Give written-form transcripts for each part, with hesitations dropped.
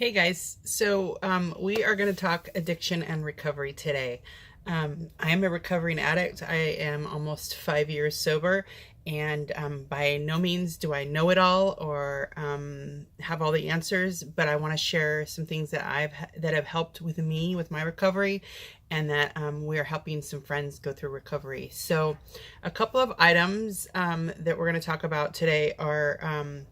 Hey guys, so we are going to talk addiction and recovery today. I am a recovering addict. I am almost 5 years sober, and by no means do I know it all or have all the answers. But I want to share some things that have helped with me with my recovery, and that we are helping some friends go through recovery. So, a couple of items that we're going to talk about today are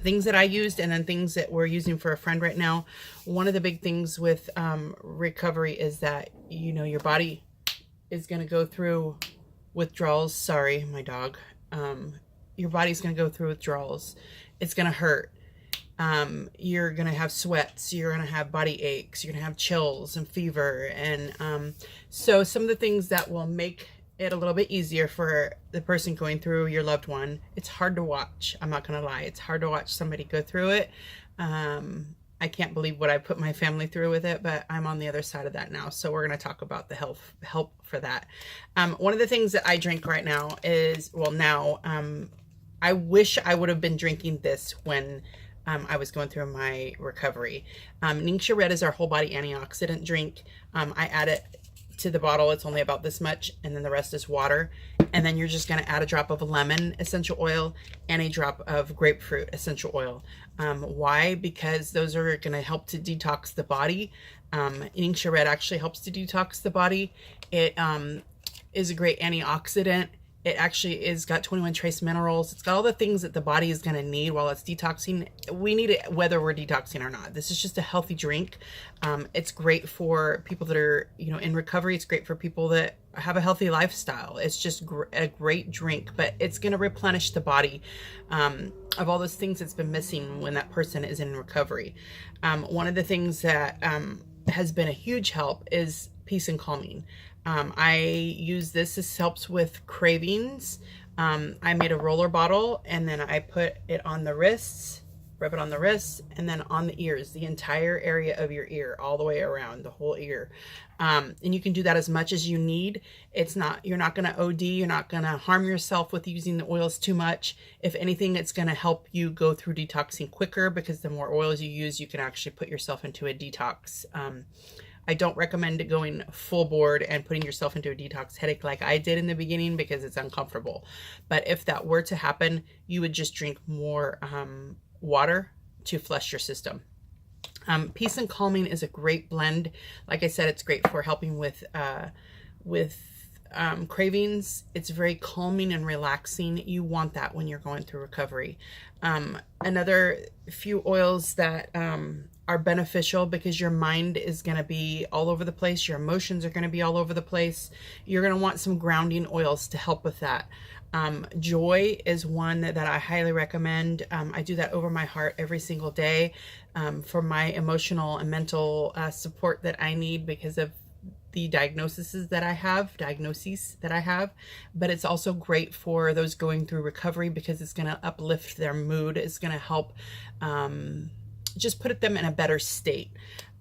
things that I used and then things that we're using for a friend right now. One of the big things with recovery is that, your body is going to go through withdrawals. Sorry, my dog. Your body's going to go through withdrawals. It's going to hurt. You're going to have sweats. You're going to have body aches. You're going to have chills and fever. And so some of the things that will make it a little bit easier for the person going through, your loved one. It's hard to watch. I'm not going to lie. It's hard to watch somebody go through it. I can't believe what I put my family through with it, but I'm on the other side of that now. So we're going to talk about the help for that. One of the things that I drink right now is, I wish I would have been drinking this when I was going through my recovery. Ningxia Red is our whole body antioxidant drink. I add it to the bottle. It's only about this much, and then the rest is water. And then you're just going to add a drop of lemon essential oil and a drop of grapefruit essential oil. Why? Because those are going to help to detox the body. Ningxia Red actually helps to detox the body. It is a great antioxidant. It actually is got 21 trace minerals. It's got all the things that the body is going to need while it's detoxing. We need it whether we're detoxing or not. This is just a healthy drink. It's great for people that are, in recovery. It's great for people that have a healthy lifestyle. It's just a great drink, but it's going to replenish the body of all those things that's been missing when that person is in recovery. One of the things that has been a huge help is peace and calming. I use this. This helps with cravings. I made a roller bottle, and then I put it on the wrists, rub it on the wrists, and then on the ears, the entire area of your ear, all the way around the whole ear. And you can do that as much as you need. You're not going to OD. You're not going to harm yourself with using the oils too much. If anything, it's going to help you go through detoxing quicker, because the more oils you use, you can actually put yourself into a detox. I don't recommend going full board and putting yourself into a detox headache like I did in the beginning, because it's uncomfortable. But if that were to happen, you would just drink more water to flush your system. Peace and calming is a great blend. Like I said, it's great for helping with cravings. It's very calming and relaxing. You want that when you're going through recovery. Another few oils that are beneficial, because your mind is going to be all over the place. Your emotions are going to be all over the place. You're going to want some grounding oils to help with that. Joy is one that I highly recommend. I do that over my heart every single day for my emotional and mental support that I need because of the diagnoses that I have, but it's also great for those going through recovery, because it's going to uplift their mood. It's going to help just put them in a better state.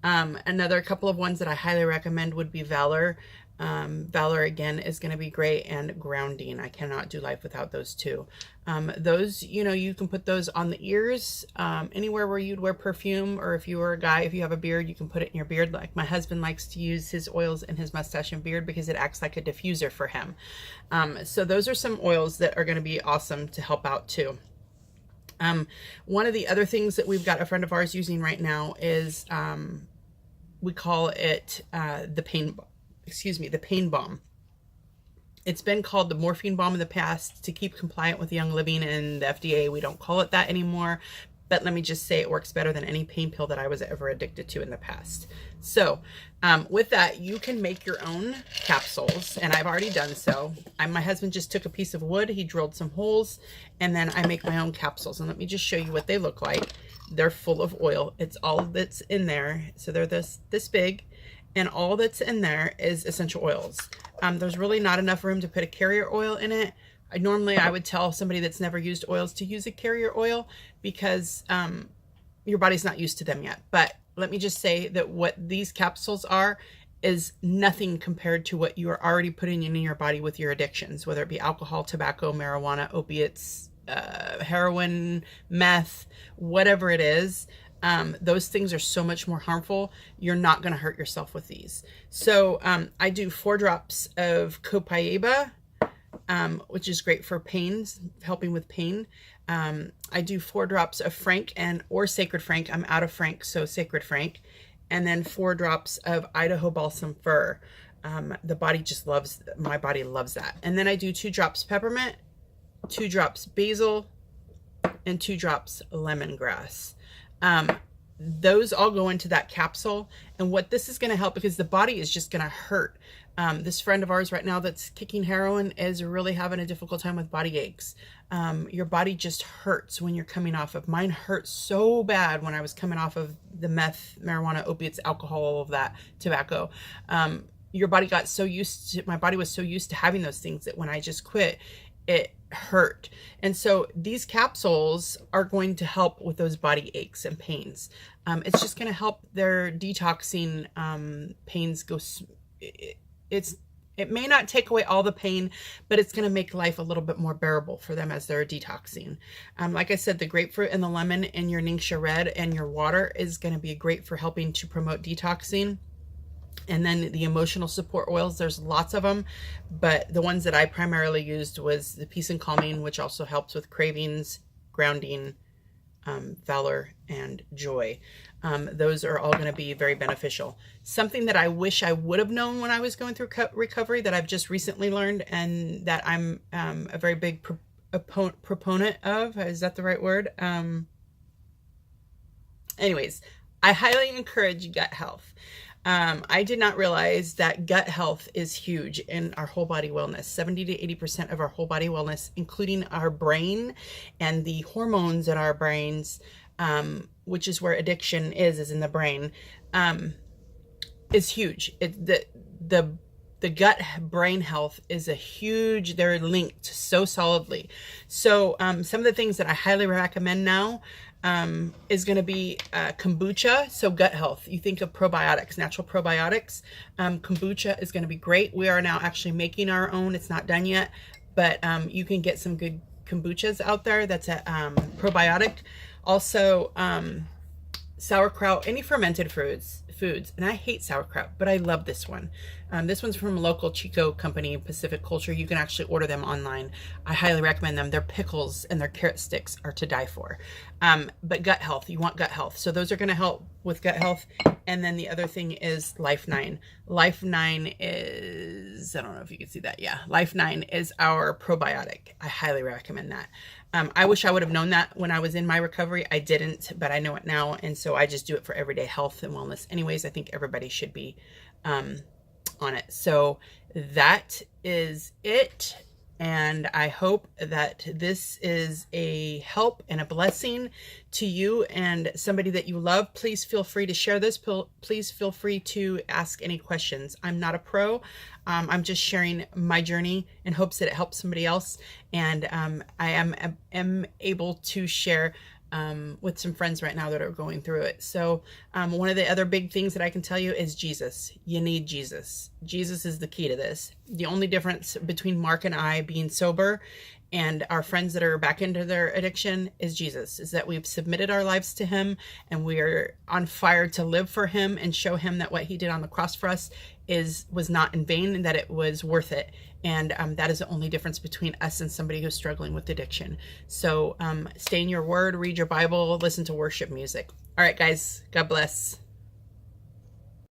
Another couple of ones that I highly recommend would be Valor. Valor again is going to be great, and grounding. I cannot do life without those two. Those, you can put those on the ears, anywhere where you'd wear perfume, or if you were a guy, if you have a beard, you can put it in your beard. Like my husband likes to use his oils in his mustache and beard because it acts like a diffuser for him. So those are some oils that are going to be awesome to help out too. One of the other things that we've got a friend of ours using right now is, we call it, the pain bomb. It's been called the morphine bomb in the past to keep compliant with Young Living and the FDA. We don't call it that anymore, but let me just say it works better than any pain pill that I was ever addicted to in the past. So with that, you can make your own capsules, and I've already done so. My husband just took a piece of wood, he drilled some holes, and then I make my own capsules. And let me just show you what they look like. They're full of oil. It's all that's in there. So they're this big, and all that's in there is essential oils. There's really not enough room to put a carrier oil in it. Normally I would tell somebody that's never used oils to use a carrier oil, because your body's not used to them yet. But let me just say that what these capsules are is nothing compared to what you are already putting in your body with your addictions, whether it be alcohol, tobacco, marijuana, opiates, heroin, meth, whatever it is. Those things are so much more harmful. You're not going to hurt yourself with these. So I do 4 drops of Copaiba, which is great for pains, helping with pain. I do 4 drops of Frank or Sacred Frank. I'm out of Frank, so Sacred Frank. And then 4 drops of Idaho Balsam Fir. The body just loves, my body loves that. And then I do 2 drops peppermint, 2 drops basil, and 2 drops lemongrass. Those all go into that capsule. And what this is going to help, because the body is just going to hurt. This friend of ours right now that's kicking heroin is really having a difficult time with body aches. Your body just hurts when you're coming off of, mine hurt so bad when I was coming off of the meth, marijuana, opiates, alcohol, all of that, tobacco. Your body got so used to, my body was so used to having those things that when I just quit, it hurt. And so these capsules are going to help with those body aches and pains. It's just going to help their detoxing pains go. It may not take away all the pain, but it's going to make life a little bit more bearable for them as they're detoxing. Like I said, the grapefruit and the lemon in your Ningxia Red and your water is going to be great for helping to promote detoxing. And then the emotional support oils, there's lots of them, but the ones that I primarily used was the Peace and Calming, which also helps with cravings, grounding, valor, and joy. Those are all going to be very beneficial. Something that I wish I would have known when I was going through recovery that I've just recently learned, and that I'm a very big proponent of, is that the right word? Anyways, I highly encourage gut health. I did not realize that gut health is huge in our whole body wellness. 70 to 80% of our whole body wellness, including our brain and the hormones in our brains, which is where addiction is in the brain, is huge. The gut brain health is a huge, they're linked so solidly. So some of the things that I highly recommend now is going to be kombucha. So gut health, you think of probiotics, natural probiotics. Kombucha is going to be great. We are now actually making our own. It's not done yet, but you can get some good kombuchas out there. That's a probiotic. Also, sauerkraut, any fermented foods. And I hate sauerkraut, but I love this one. This one's from a local Chico company, Pacific Culture. You can actually order them online. I highly recommend them. Their pickles and their carrot sticks are to die for. But gut health, you want gut health. So those are going to help with gut health. And then the other thing is Life 9. Life 9 is, I don't know if you can see that. Yeah, Life 9 is our probiotic. I highly recommend that. I wish I would have known that when I was in my recovery. I didn't, but I know it now. And so I just do it for everyday health and wellness. Anyways, I think everybody should be on it. So that is it. And I hope that this is a help and a blessing to you and somebody that you love. Please feel free to share this. Please feel free to ask any questions. I'm not a pro. I'm just sharing my journey in hopes that it helps somebody else. And I am able to share with some friends right now that are going through it. So one of the other big things that I can tell you is Jesus. You need Jesus. Jesus is the key to this. The only difference between Mark and I being sober and our friends that are back into their addiction is Jesus, is that we've submitted our lives to him and we are on fire to live for him and show him that what he did on the cross for us was not in vain and that it was worth it. And that is the only difference between us and somebody who's struggling with addiction. So stay in your word, read your Bible, listen to worship music. All right, guys, God bless.